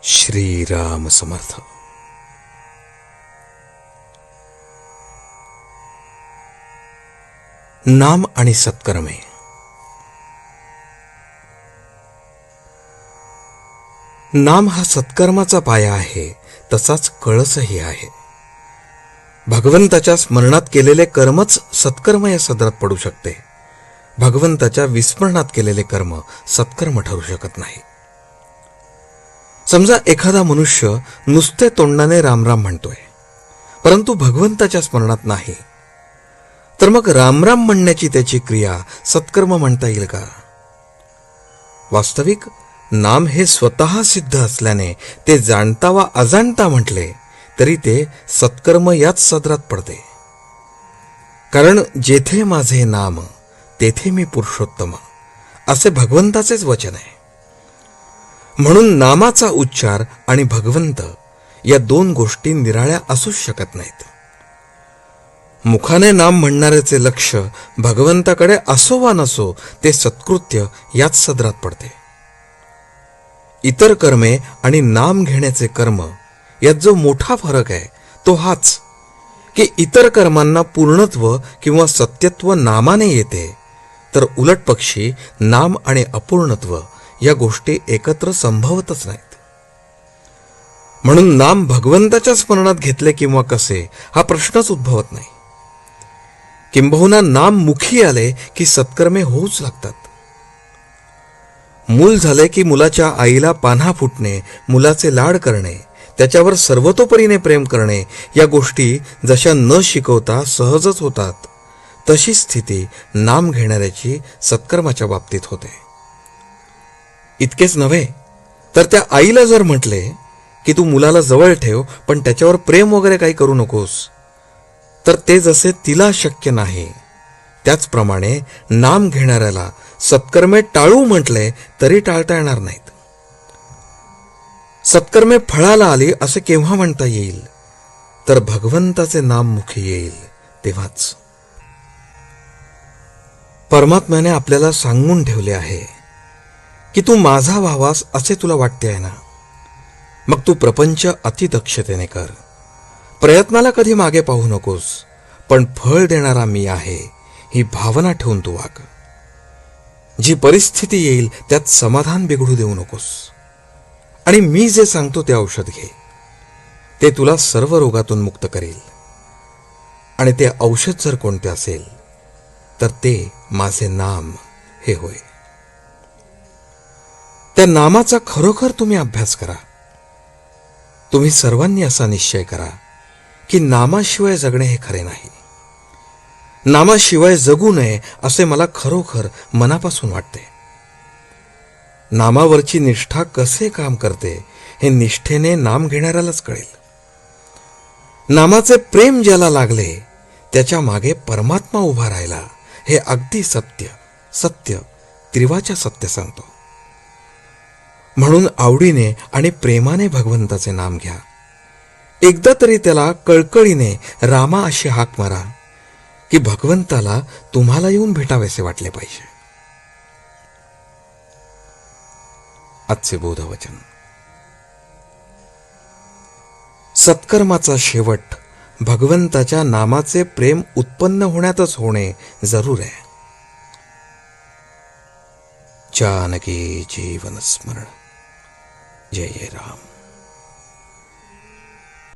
श्रीराम समर्थ. नाम आणि सत्कर्मे. नाम हा सत्कर्माचा पाया आहे, तसाच कळसही आहे. भगवंताच्या स्मरणात केलेले कर्मच सत्कर्म या सदरात पडू शकते. भगवंताच्या विस्मरणात केलेले कर्म सत्कर्म ठरू शकत नाही. समजा एखादा मनुष्य नुसते तोंडाने रामराम म्हणतोय, परंतु भगवंताच्या स्मरणात नाही, तर मग रामराम म्हणण्याची त्याची क्रिया सत्कर्म म्हणता येईल का? वास्तविक नाम हे स्वतः सिद्ध असल्याने ते जाणता वा अजाणता म्हटले तरी ते सत्कर्म याच सदरात पडते. कारण जेथे माझे नाम तेथे मी पुरुषोत्तम, असे भगवंताचेच वचन आहे. म्हणून नामाचा उच्चार आणि भगवंत या दोन गोष्टी निराळ्या असूच शकत नाहीत. मुखाने नाम म्हणणाऱ्याचे लक्ष भगवंताकडे असो वा नसो ते सत्कृत्य याच सदरात पडते. इतर कर्मे आणि नाम घेण्याचे कर्म यात जो मोठा फरक आहे तो हाच की इतर कर्मांना पूर्णत्व किंवा सत्यत्व नामाने येते, तर उलट पक्षी नाम आणि अपूर्णत्व या गोष्टी एकत्र संभवतच नाहीत. म्हणून नाम भगवंताच्या स्मरणात घेतले किंवा कसे हा प्रश्नच उद्भवत नाही. किंबहुना नाम मुखी आले की सत्कर्मे होऊच लागतात. मूल झाले की मुलाच्या आईला पान्हा फुटणे, मुलाचे लाड करणे, त्याच्यावर सर्वतोपरीने प्रेम करणे या गोष्टी जशा न शिकवता सहजच होतात, तशी स्थिती नाम घेणाऱ्याची सत्कर्माच्या बाबतीत होते. इतकेच नव्हे तर त्या आईला जर म्हटले की तू मुलाला जवळ ठेव पण त्याच्यावर प्रेम वगैरे काही करू नकोस, तर ते जसे तिला शक्य नाही, त्याचप्रमाणे नाम घेणाऱ्याला सत्कर्मे टाळू म्हटले तरी टाळता येणार नाहीत. सत्कर्मे फळाला आली असे केव्हा म्हणता येईल, तर भगवंताचे नाम मुखी येईल तेव्हाच. परमात्म्याने आपल्याला सांगून ठेवले आहे की तू माझा व्हावास असे तुला वाटते आहे ना, मग तू प्रपंच अतिदक्षतेने कर. प्रयत्नाला कधी मागे पाहू नकोस, पण फळ देणारा मी आहे ही भावना ठेवून तू वाग. जी परिस्थिती येईल त्यात समाधान बिघडू देऊ नकोस. आणि मी जे सांगतो ते औषध घे, ते तुला सर्व रोगातून मुक्त करेल. आणि ते औषध जर कोणते असेल तर ते माझे नाम हे होय. त्या नामाचा खरोखर तुम्ही अभ्यास करा. तुम्ही सर्वांनी असा निश्चय करा की नामाशिवाय जगणे हे खरे नाही. नामाशिवाय जगू नये असे मला खरोखर मनापासून वाटते. नामावरची निष्ठा कसे काम करते हे निष्ठेने नाम घेणाऱ्यालाच कळेल. नामाचे प्रेम ज्याला लागले त्याच्या मागे परमात्मा उभा राहिला हे अगदी सत्य सत्य त्रिवाच्या सत्य सांगतो. म्हणून आवडीने आणि प्रेमाने भगवंताचे नाम घ्या. एकदा तरी त्याला कळकळीने रामा अशी हाक मारा की भगवंताला तुम्हाला येऊन भेटावेसे वाटले पाहिजे. आजचे बोधवचन. सत्कर्माचा शेवट भगवंताच्या नामाचे प्रेम उत्पन्न होण्यातच होणे जरूर आहे. जानकी जीवन स्मरण. जय जय राम.